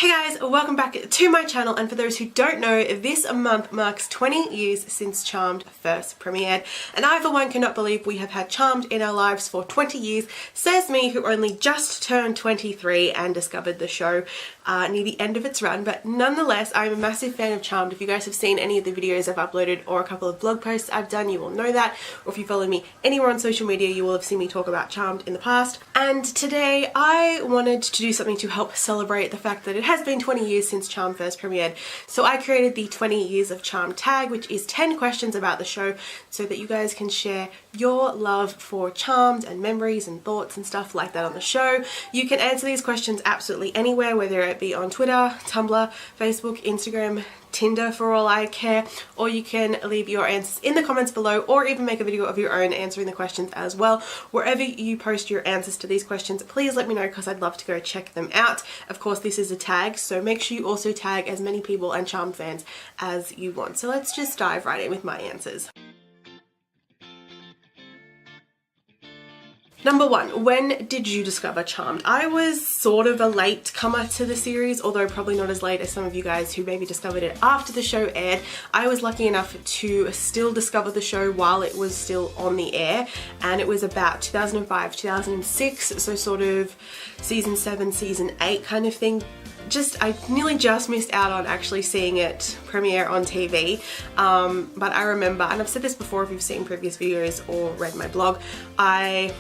Hey guys, welcome back to my channel, and for those who don't know, this month marks 20 years since Charmed first premiered, and I for one cannot believe we have had Charmed in our lives for 20 years, says me who only just turned 23 and discovered the show near the end of its run. But nonetheless, I'm a massive fan of Charmed. If you guys have seen any of the videos I've uploaded or a couple of blog posts I've done, you will know that, or if you follow me anywhere on social media, you will have seen me talk about Charmed in the past. And today I wanted to do something to help celebrate the fact that it has been 20 years since Charmed first premiered. So I created the 20 years of Charmed tag, which is 10 questions about the show so that you guys can share your love for Charmed and memories and thoughts and stuff like that on the show. You can answer these questions absolutely anywhere, whether it be on Twitter, Tumblr, Facebook, Instagram, Tinder for all I care, or you can leave your answers in the comments below, or even make a video of your own answering the questions as well. Wherever you post your answers to these questions, please let me know because I'd love to go check them out. Of course, this is a tag, so make sure you also tag as many people and Charmed fans as you want. So let's just dive right in with my answers. Number one, when did you discover Charmed? I was sort of a late comer to the series, although probably not as late as some of you guys who maybe discovered it after the show aired. I was lucky enough to still discover the show while it was still on the air, and it was about 2005, 2006, so sort of season 7, season 8 kind of thing. I nearly just missed out on actually seeing it premiere on TV, but I remember, and I've said this before if you've seen previous videos or read my blog, I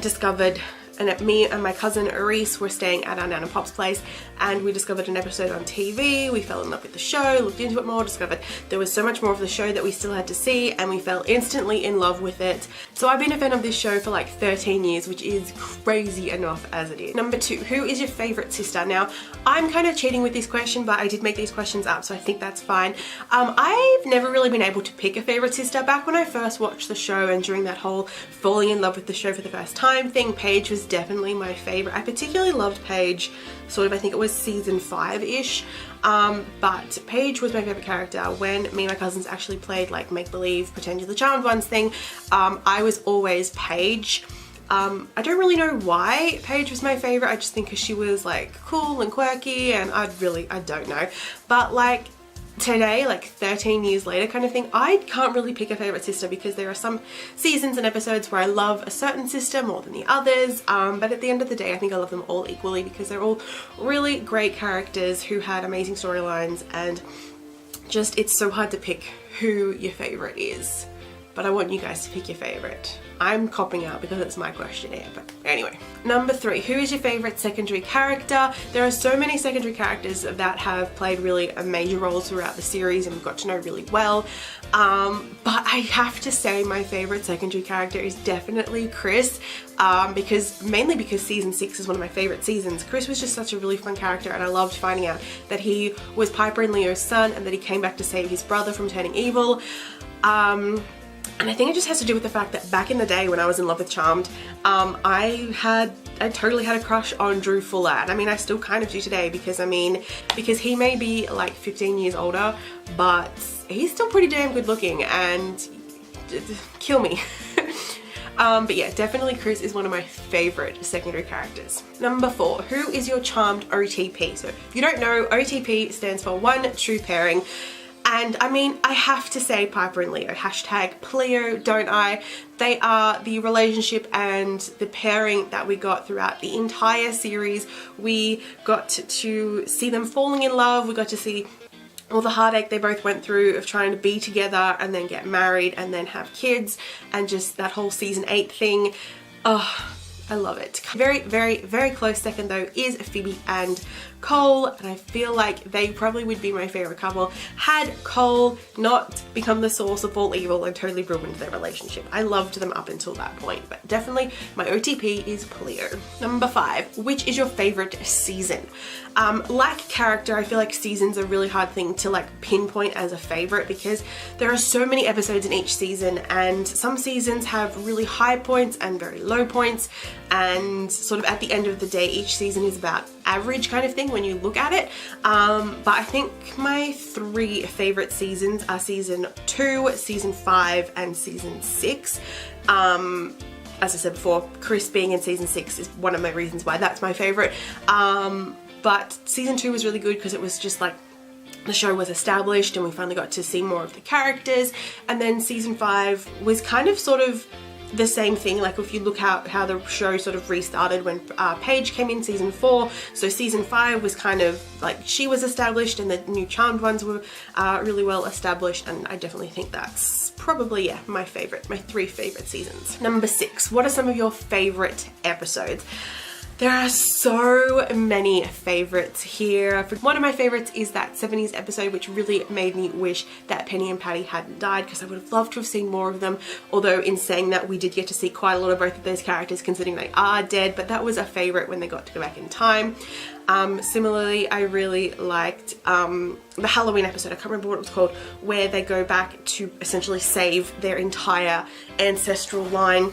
discovered, and me and my cousin Reese were staying at our Nan and Pop's place, and we discovered an episode on TV. We fell in love with the show, looked into it more, discovered there was so much more of the show that we still had to see, and we fell instantly in love with it. So I've been a fan of this show for like 13 years, which is crazy enough as it is. Number two, who is your favorite sister? Now, I'm kind of cheating with this question, but I did make these questions up, so I think that's fine. I've never really been able to pick a favorite sister. Back when I first watched the show and during that whole falling in love with the show for the first time thing, Paige was definitely my favorite. I particularly loved Paige, sort of, I think it was season 5-ish, but Paige was my favorite character. When me and my cousins actually played like make-believe, pretend you're the charmed ones thing, I was always Paige. I don't really know why Paige was my favorite. I just think because she was like cool and quirky, and I don't know. But like today, like 13 years later kind of thing, I can't really pick a favorite sister because there are some seasons and episodes where I love a certain sister more than the others, but at the end of the day I think I love them all equally because they're all really great characters who had amazing storylines, and just it's so hard to pick who your favorite is. But I want you guys to pick your favorite. I'm copping out because it's my questionnaire, but anyway. Number three, who is your favorite secondary character? There are so many secondary characters that have played really major roles throughout the series and we've got to know really well. But I have to say my favorite secondary character is definitely Chris, mainly because season 6 is one of my favorite seasons. Chris was just such a really fun character, and I loved finding out that he was Piper and Leo's son and that he came back to save his brother from turning evil. And I think it just has to do with the fact that back in the day when I was in love with Charmed, I totally had a crush on Drew Fuller. And I mean, I still kind of do today because he may be like 15 years older, but he's still pretty damn good looking and kill me. But yeah, definitely Chris is one of my favorite secondary characters. Number four, who is your Charmed OTP? So if you don't know, OTP stands for One True Pairing. And I mean, I have to say Piper and Leo, hashtag Pleo, don't I? They are the relationship and the pairing that we got throughout the entire series. We got to see them falling in love. We got to see all the heartache they both went through of trying to be together and then get married and then have kids, and just that whole season 8 thing. Oh, I love it. Very, very, very close second though is Phoebe and Cole, and I feel like they probably would be my favorite couple had Cole not become the source of all evil and totally ruined their relationship. I loved them up until that point, but definitely my OTP is Pleo. Number five, which is your favorite season? Like character, I feel like season's a really hard thing to like pinpoint as a favorite because there are so many episodes in each season, and some seasons have really high points and very low points, and sort of at the end of the day each season is about average kind of thing when you look at it. But I think my 3 favorite seasons are season 2, season 5, and season 6. As I said before, Chris being in season 6 is one of my reasons why that's my favorite. but season 2 was really good because it was just like the show was established and we finally got to see more of the characters. And then season 5 was kind of sort of the same thing. Like if you look how the show sort of restarted when Paige came in season 4. So season 5 was kind of like she was established and the new Charmed ones were really well established, and I definitely think that's probably, yeah, my 3 favorite seasons. Number 6, what are some of your favorite episodes? There are so many favorites here. One of my favorites is that 70s episode, which really made me wish that Penny and Patty hadn't died, because I would have loved to have seen more of them. Although in saying that, we did get to see quite a lot of both of those characters considering they are dead, but that was a favorite when they got to go back in time. Similarly, I really liked the Halloween episode, I can't remember what it was called, where they go back to essentially save their entire ancestral line.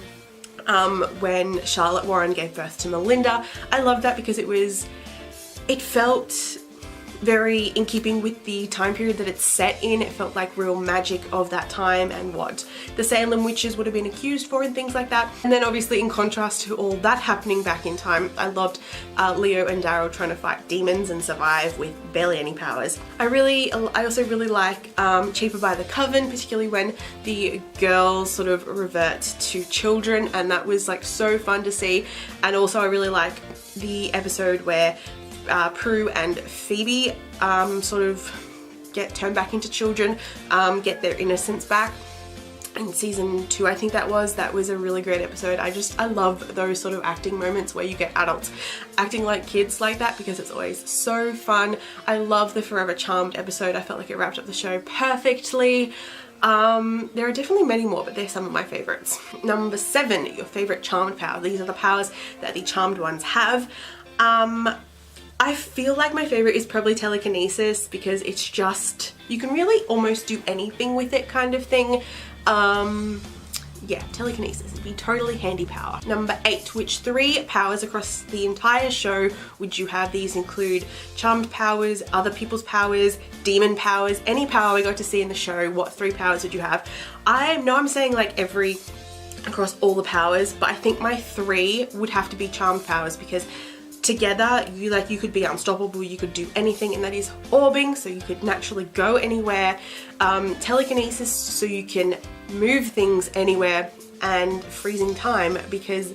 When Charlotte Warren gave birth to Melinda. I loved that because it felt very in keeping with the time period that it's set in. It felt like real magic of that time and what the Salem witches would have been accused for and things like that. And then obviously in contrast to all that happening back in time, I loved Leo and Daryl trying to fight demons and survive with barely any powers. I also really like Cheaper by the Coven, particularly when the girls sort of revert to children, and that was like so fun to see. And also I really like the episode where Prue and Phoebe sort of get turned back into children, get their innocence back. In season 2, I think that was a really great episode. I love those sort of acting moments where you get adults acting like kids like that, because it's always so fun. I love the Forever Charmed episode. I felt like it wrapped up the show perfectly. There are definitely many more, but they're some of my favorites. Number 7, your favorite Charmed power. These are the powers that the Charmed ones have. I feel like my favorite is probably telekinesis, because it's just, you can really almost do anything with it kind of thing. Yeah, telekinesis would be totally handy power. Number 8, which 3 powers across the entire show would you have? These include Charmed powers, other people's powers, demon powers, any power we got to see in the show. What 3 powers would you have? I know I'm saying like across all the powers, but I think my 3 would have to be Charmed powers, because together you could be unstoppable, you could do anything, and that is orbing, so you could naturally go anywhere, telekinesis, so you can move things anywhere, and freezing time, because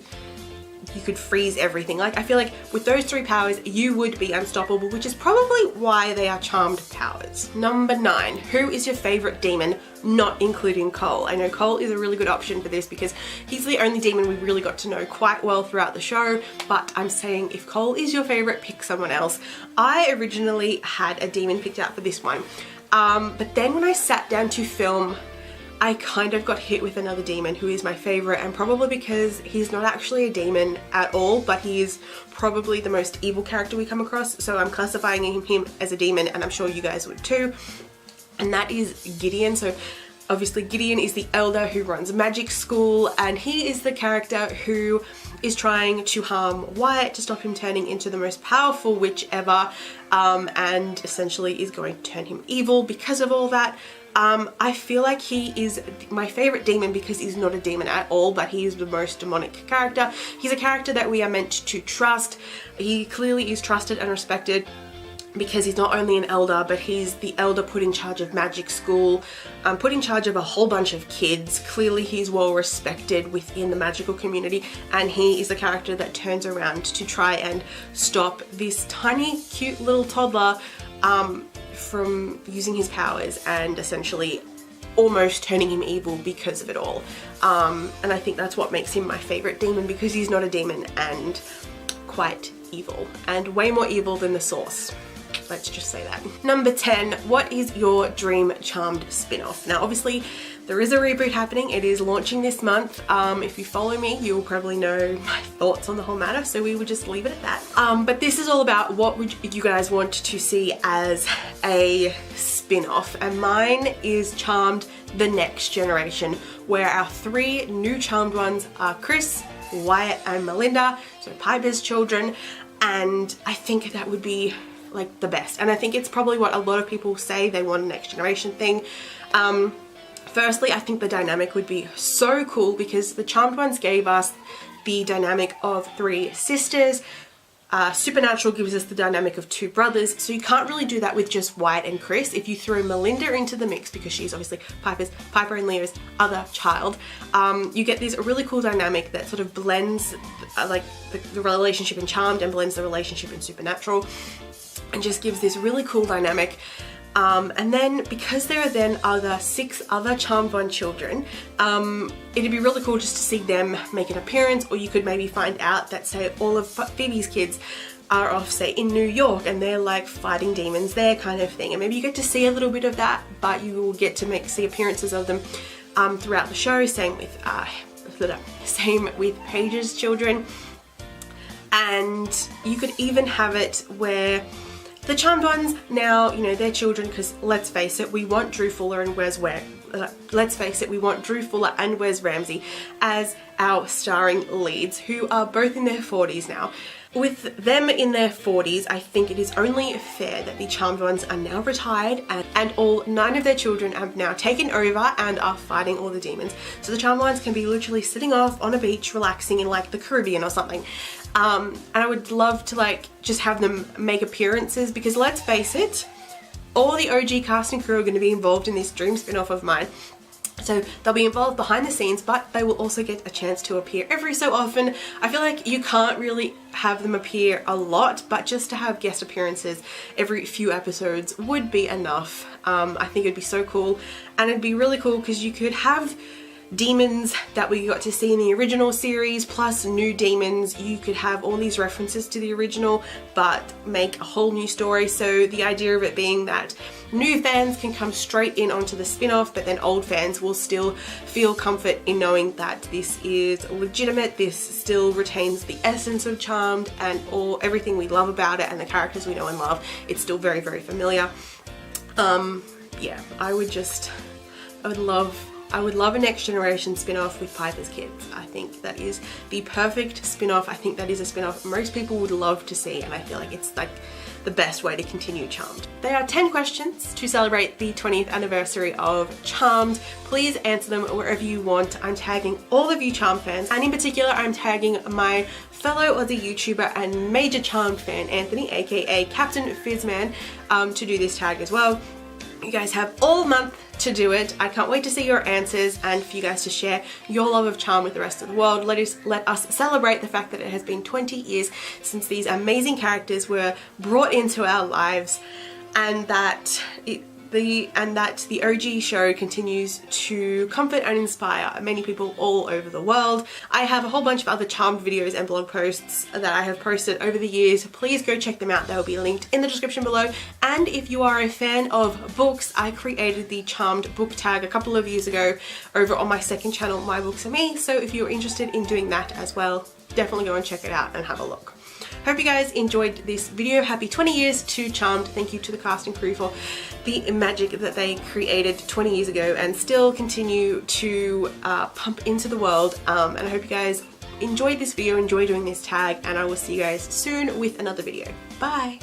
you could freeze everything. Like, I feel like with those 3 powers you would be unstoppable, which is probably why they are Charmed powers. Number 9, who is your favorite demon, not including Cole? I know Cole is a really good option for this because he's the only demon we really got to know quite well throughout the show, but I'm saying if Cole is your favorite, pick someone else. I originally had a demon picked out for this one, but then when I sat down to film, I kind of got hit with another demon who is my favorite, and probably because he's not actually a demon at all, but he is probably the most evil character we come across, so I'm classifying him as a demon, and I'm sure you guys would too, and that is Gideon. So obviously Gideon is the elder who runs magic school, and he is the character who is trying to harm Wyatt to stop him turning into the most powerful witch ever, and essentially is going to turn him evil because of all that. I feel like he is my favorite demon because he's not a demon at all, but he is the most demonic character. He's a character that we are meant to trust. He clearly is trusted and respected because he's not only an elder, but he's the elder put in charge of magic school, put in charge of a whole bunch of kids. Clearly he's well respected within the magical community, and he is the character that turns around to try and stop this tiny cute little toddler from using his powers and essentially almost turning him evil because of it all. And I think that's what makes him my favorite demon, because he's not a demon and quite evil, and way more evil than the Source. Let's just say that. Number 10, what is your dream Charmed spin-off? Now obviously there is a reboot happening. It is launching this month. If you follow me, you'll probably know my thoughts on the whole matter, so we would just leave it at that. But this is all about what would you guys want to see as a spin-off, and mine is Charmed The Next Generation, where our 3 new Charmed ones are Chris, Wyatt and Melinda, so Piper's children, and I think that would be like the best, and I think it's probably what a lot of people say they want a Next Generation thing. Firstly, I think the dynamic would be so cool because the Charmed ones gave us the dynamic of 3 sisters, Supernatural gives us the dynamic of two brothers, so you can't really do that with just Wyatt and Chris. If you throw Melinda into the mix, because she's obviously Piper and Leo's other child, you get this really cool dynamic that sort of blends like the relationship in Charmed and blends the relationship in Supernatural, and just gives this really cool dynamic. And then because there are then 6 other Charmed One children, it'd be really cool just to see them make an appearance, or you could maybe find out that, say, all of Phoebe's kids are off, say, in New York, and they're like fighting demons there kind of thing, and maybe you get to see a little bit of that, but you will get to see appearances of them throughout the show. Same with Paige's children, and you could even have it where the Charmed Ones now, you know, they're children, because let's face it, we want Drew Fuller and Wes Ramsey as our starring leads, who are both in their 40s now. With them in their 40s, I think it is only fair that the Charmed Ones are now retired, and all 9 of their children have now taken over and are fighting all the demons. So the Charmed Ones can be literally sitting off on a beach relaxing in like the Caribbean or something. And I would love to like just have them make appearances, because let's face it, all the OG cast and crew are going to be involved in this dream spin-off of mine. So they'll be involved behind the scenes, but they will also get a chance to appear every so often. I feel like you can't really have them appear a lot, but just to have guest appearances every few episodes would be enough. I think it'd be so cool, and it'd be really cool because you could have demons that we got to see in the original series plus new demons. You could have all these references to the original but make a whole new story. So the idea of it being that new fans can come straight in onto the spin-off, but then old fans will still feel comfort in knowing that this is legitimate, this still retains the essence of Charmed and everything we love about it and the characters we know and love. It's still very, very familiar. Yeah, I would love a Next Generation spin-off with Piper's kids. I think that is the perfect spin-off. I think that is a spin-off most people would love to see, and I feel like it's like the best way to continue Charmed. There are 10 questions to celebrate the 20th anniversary of Charmed. Please answer them wherever you want. I'm tagging all of you Charmed fans, and in particular I'm tagging my fellow Aussie YouTuber and major Charmed fan, Anthony, aka Captain Fizzman, to do this tag as well. You guys have all month to do it. I can't wait to see your answers and for you guys to share your love of Charmed with the rest of the world. Let us celebrate the fact that it has been 20 years since these amazing characters were brought into our lives, and that the OG show continues to comfort and inspire many people all over the world. I have a whole bunch of other Charmed videos and blog posts that I have posted over the years. Please go check them out. They will be linked in the description below. And if you are a fan of books, I created the Charmed book tag a couple of years ago over on my second channel, My Books Are Me. So if you're interested in doing that as well, definitely go and check it out and have a look. Hope you guys enjoyed this video. Happy 20 years to Charmed. Thank you to the cast and crew for the magic that they created 20 years ago and still continue to pump into the world. And I hope you guys enjoyed this video, enjoy doing this tag, and I will see you guys soon with another video. Bye!